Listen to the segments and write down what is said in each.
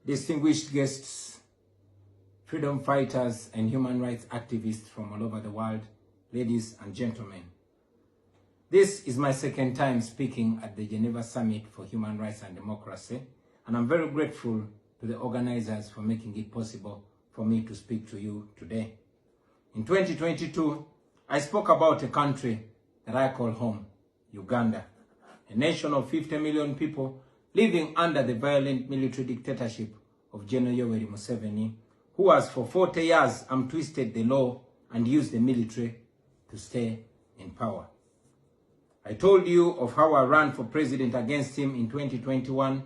distinguished guests, freedom fighters and human rights activists from all over the world, ladies and gentlemen. This is my second time speaking at the Geneva Summit for Human Rights and Democracy, and I'm very grateful to the organizers for making it possible for me to speak to you today. In 2022, I spoke about a country that I call home, Uganda, a nation of 50 million people living under the violent military dictatorship of General Yoweri Museveni, who has for 40 years twisted the law and used the military to stay in power. I told you of how I ran for president against him in 2021,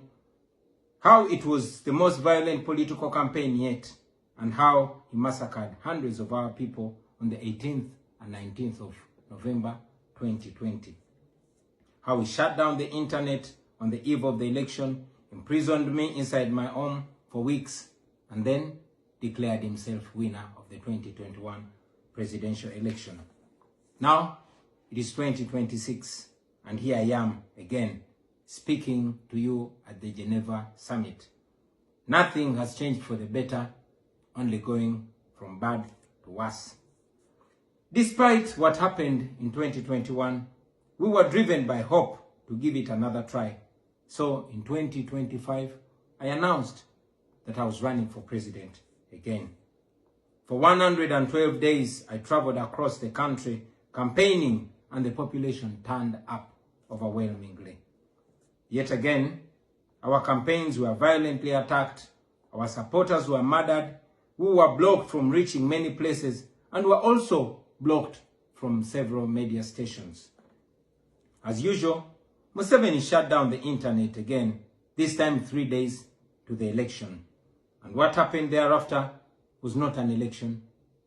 how it was the most violent political campaign yet, and how he massacred hundreds of our people on the 18th and 19th of November 2020. How he shut down the internet on the eve of the election, imprisoned me inside my home for weeks, and then declared himself winner of the 2021 presidential election. Now, it is 2026, and here I am again, speaking to you at the Geneva Summit. Nothing has changed for the better, only going from bad to worse. Despite what happened in 2021, we were driven by hope to give it another try. So in 2025, I announced that I was running for president again. For 112 days, I traveled across the country campaigning, and the population turned up overwhelmingly. Yet again, our campaigns were violently attacked, our supporters were murdered, we were blocked from reaching many places, and were also blocked from several media stations. As usual, Museveni shut down the internet again, this time 3 days to the election. And what happened thereafter was not an election,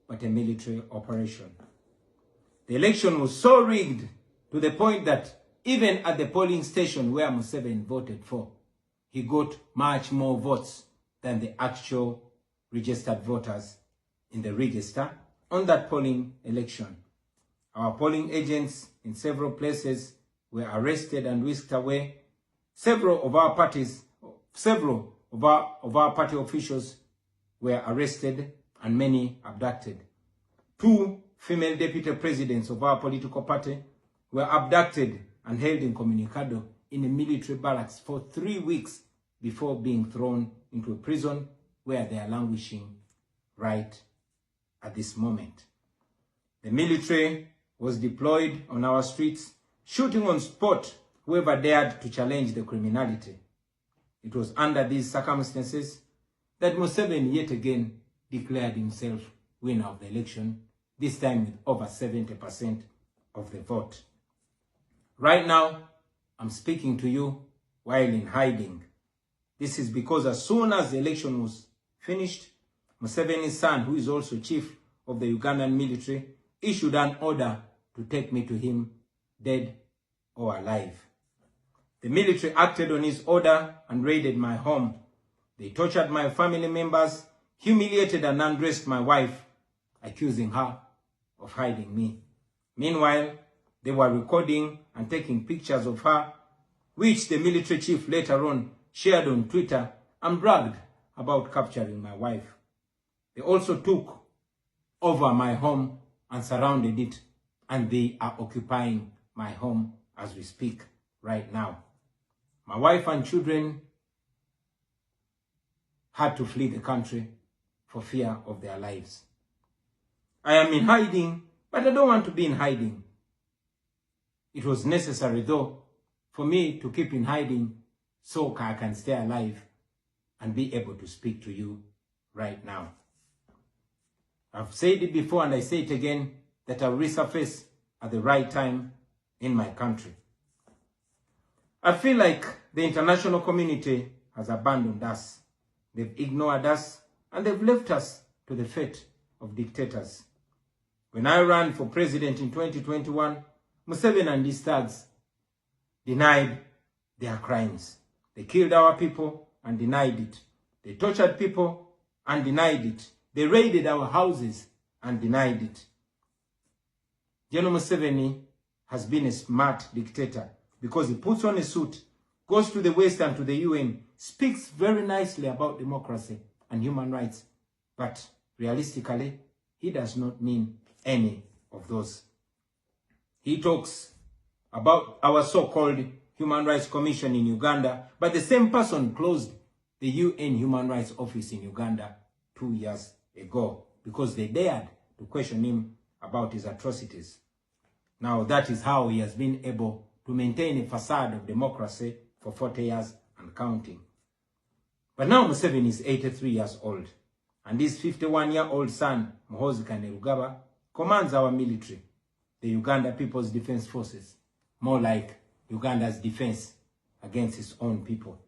but a military operation. The election was so rigged to the point that even at the polling station where Museveni voted for, he got much more votes than the actual registered voters in the register on that polling election. Our polling agents in several places were arrested and whisked away. Several of our party officials were arrested and many abducted. 2 female deputy presidents of our political party were abducted and held incommunicado in a military barracks for 3 weeks before being thrown into a prison where they are languishing right at this moment. The military was deployed on our streets, shooting on spot whoever dared to challenge the criminality. It was under these circumstances that Museveni yet again declared himself winner of the election, this time with over 70% of the vote. Right now, I'm speaking to you while in hiding. This is because as soon as the election was finished, Museveni's son, who is also chief of the Ugandan military, issued an order to take me to him, dead or alive. The military acted on his order and raided my home. They tortured my family members, humiliated and undressed my wife, accusing her of hiding me. Meanwhile, they were recording and taking pictures of her, which the military chief later on shared on Twitter and bragged about capturing my wife. They also took over my home and surrounded it, and they are occupying my home as we speak right now. My wife and children had to flee the country for fear of their lives. I am in hiding, but I don't want to be in hiding. It was necessary, though, for me to keep in hiding so I can stay alive and be able to speak to you right now. I've said it before and I say it again, that I'll resurface at the right time in my country. I feel like the international community has abandoned us. They've ignored us and they've left us to the fate of dictators. When I ran for president in 2021, Museveni and his thugs denied their crimes. They killed our people and denied it. They tortured people and denied it. They raided our houses and denied it. General Museveni has been a smart dictator because he puts on a suit, goes to the West and to the UN, speaks very nicely about democracy and human rights, but realistically, he does not mean any of those. He talks about our so-called Human Rights Commission in Uganda, but the same person closed the UN Human Rights Office in Uganda 2 years ago because they dared to question him about his atrocities. Now that is how he has been able to maintain a facade of democracy for 40 years and counting. But now Museveni is 83 years old, and his 51-year-old son, Muhoozi Kainerugaba, commands our military, the Uganda People's Defense Forces, more like Uganda's defense against its own people.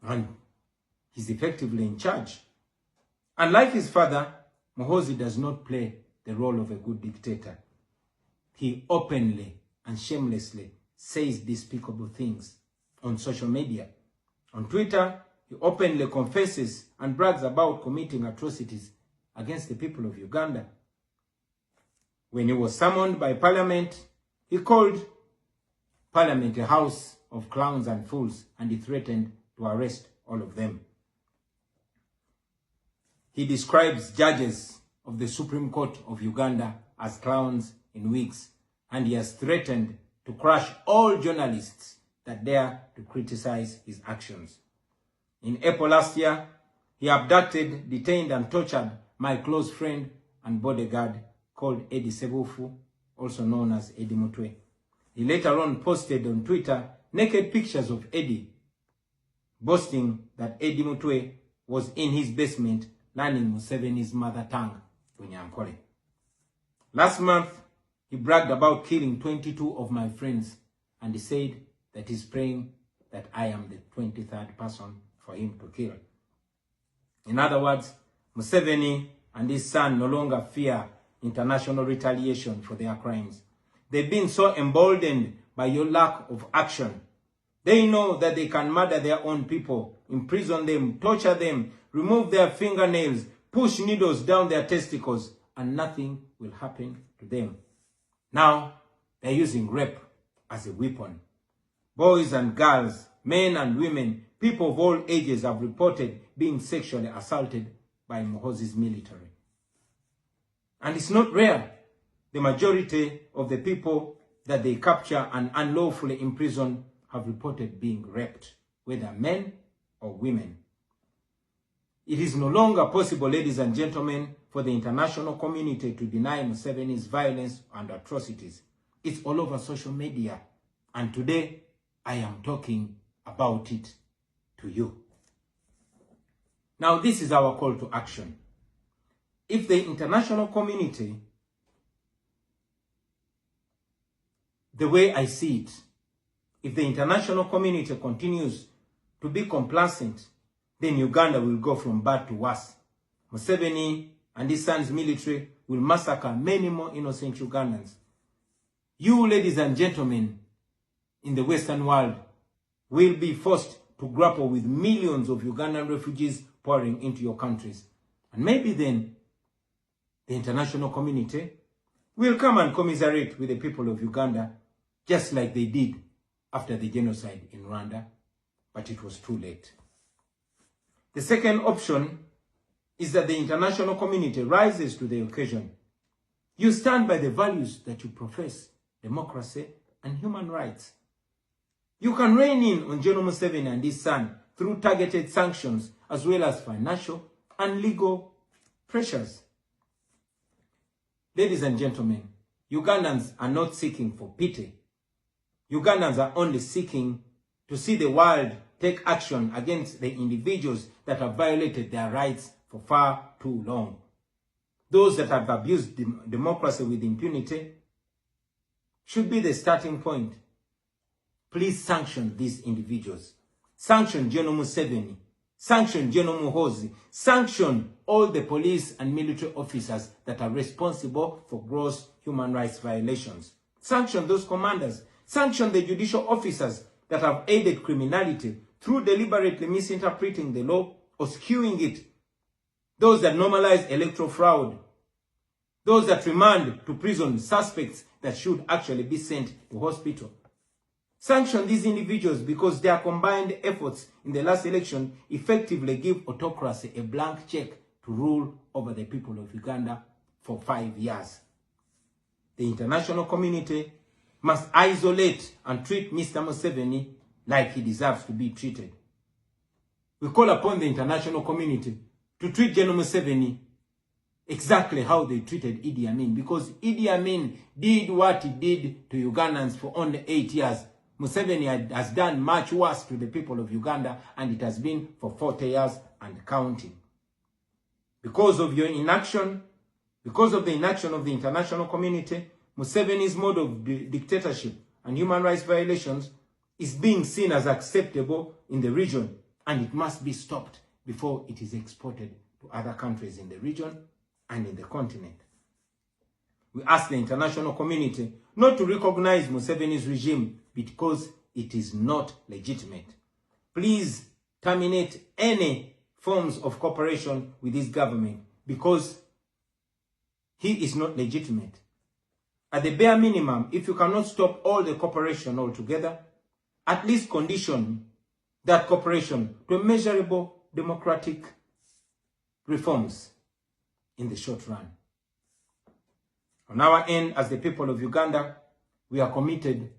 And he's effectively in charge. Unlike his father, Muhoozi does not play the role of a good dictator. He openly and shamelessly says despicable things on social media. On Twitter, he openly confesses and brags about committing atrocities against the people of Uganda. When he was summoned by Parliament, he called Parliament a house of clowns and fools, and he threatened to arrest all of them. He describes judges of the Supreme Court of Uganda as clowns in wigs, and he has threatened to crush all journalists that dare to criticize his actions. In April last year, he abducted, detained, and tortured my close friend and bodyguard called Eddie Sebufu, also known as Eddie Mutwe. He later on posted on Twitter naked pictures of Eddie, boasting that Eddie Mutwe was in his basement learning Museveni's mother tongue, Bunyankole. Last month, he bragged about killing 22 of my friends, and he said that he's praying that I am the 23rd person for him to kill. In other words, Museveni and his son no longer fear international retaliation for their crimes. They've been so emboldened by your lack of action. They know that they can murder their own people, imprison them, torture them, remove their fingernails, push needles down their testicles, and nothing will happen to them. Now, they're using rape as a weapon. Boys and girls, men and women, people of all ages have reported being sexually assaulted by Muhoozi's military. And it's not rare. The majority of the people that they capture and unlawfully imprison have reported being raped, whether men or women. It is no longer possible, ladies and gentlemen, for the international community to deny Museveni's violence and atrocities. It's all over social media. And today, I am talking about it to you. Now, this is our call to action. If the international community, the way I see it, if the international community continues to be complacent, then Uganda will go from bad to worse. Museveni and his son's military will massacre many more innocent Ugandans. You, ladies and gentlemen, in the Western world, will be forced to grapple with millions of Ugandan refugees pouring into your countries. And maybe then, the international community will come and commiserate with the people of Uganda, just like they did after the genocide in Rwanda, but it was too late. The second option is that the international community rises to the occasion. You stand by the values that you profess, democracy and human rights. You can rein in on General Museveni and his son through targeted sanctions as well as financial and legal pressures. Ladies and gentlemen, Ugandans are not seeking for pity. Ugandans are only seeking to see the world take action against the individuals that have violated their rights for far too long. Those that have abused democracy with impunity should be the starting point. Please sanction these individuals. Sanction General Museveni. Sanction General Muhoozi. Sanction all the police and military officers that are responsible for gross human rights violations. Sanction those commanders. Sanction the judicial officers that have aided criminality through deliberately misinterpreting the law or skewing it. Those that normalize electoral fraud. Those that remand to prison suspects that should actually be sent to hospital. Sanction these individuals because their combined efforts in the last election effectively give autocracy a blank check to rule over the people of Uganda for 5 years. The international community must isolate and treat Mr. Museveni like he deserves to be treated. We call upon the international community to treat General Museveni exactly how they treated Idi Amin, because Idi Amin did what he did to Ugandans for only 8 years. Museveni has done much worse to the people of Uganda, and it has been for 40 years and counting. Because of your inaction, because of the inaction of the international community, Museveni's mode of dictatorship and human rights violations is being seen as acceptable in the region, and it must be stopped before it is exported to other countries in the region and in the continent. We ask the international community not to recognize Museveni's regime because it is not legitimate. Please terminate any forms of cooperation with this government because he is not legitimate. At the bare minimum, if you cannot stop all the cooperation altogether, at least condition that cooperation to measurable democratic reforms in the short run. On our end, as the people of Uganda, we are committed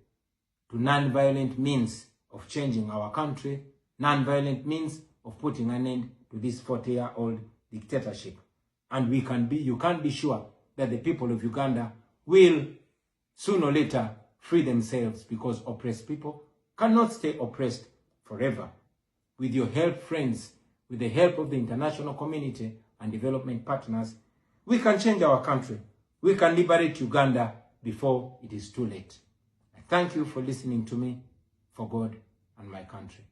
to non-violent means of changing our country, non-violent means of putting an end to this 40-year-old dictatorship. And you can be sure that the people of Uganda will sooner or later free themselves, because oppressed people cannot stay oppressed forever. With your help, friends, with the help of the international community and development partners, we can change our country. We can liberate Uganda before it is too late. I thank you for listening to me, for God and my country.